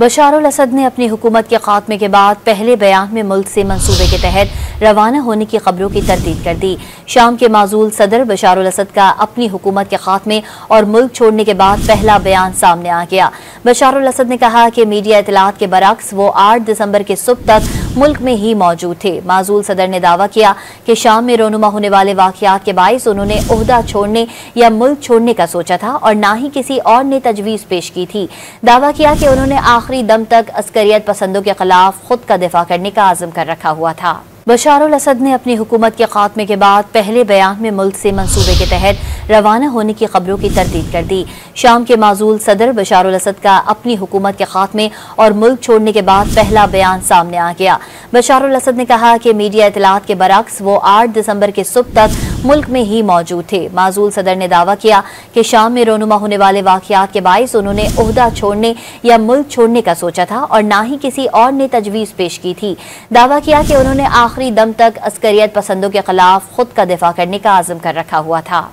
बशारुल असद ने अपनी हुकूमत के खात्मे के बाद पहले बयान में मुल्क से मंसूबे के तहत रवाना होने की खबरों की तरदीद कर दी। शाम के माजूल सदर बशारुल असद का अपनी हुकूमत के खात्मे और मुल्क छोड़ने के बाद पहला बयान सामने आ गया। बशारुल असद ने कहा कि मीडिया इतलात के बरक्स वो 8 दिसंबर की सुबह तक मुल्क में ही मौजूद थे। माजूल सदर ने दावा किया कि शाम में रोनुमा होने वाले वाकयात के बाइस उन्होंने ओहदा छोड़ने या मुल्क छोड़ने का सोचा था और ना ही किसी और ने तजवीज़ पेश की थी। दावा किया कि उन्होंने आखिरी दम तक अस्करियत पसंदों के खिलाफ खुद का दिफा करने का आज़म कर रखा हुआ था। बशारुल असद ने अपनी हुकूमत के खात्मे के बाद पहले बयान में मुल्क से मंसूबे के तहत रवाना होने की खबरों की तरदीद कर दी। शाम के माजूल सदर बशारुल असद का अपनी हुकूमत के खात्मे और मुल्क छोड़ने के बाद पहला बयान सामने आ गया। बशारुल असद ने कहा कि मीडिया इतलात के बरक्स वो 8 दिसंबर की सुबह तक मुल्क में ही मौजूद थे। माजूल सदर ने दावा किया कि शाम में रोनुमा होने वाले वाकयात के बाइस उन्होंने ओहदा छोड़ने या मुल्क छोड़ने का सोचा था और ना ही किसी और ने तजवीज़ पेश की थी। दावा किया कि उन्होंने आखिरी दम तक अस्करियत पसंदों के खिलाफ खुद का दिफा करने का आज़म कर रखा हुआ था।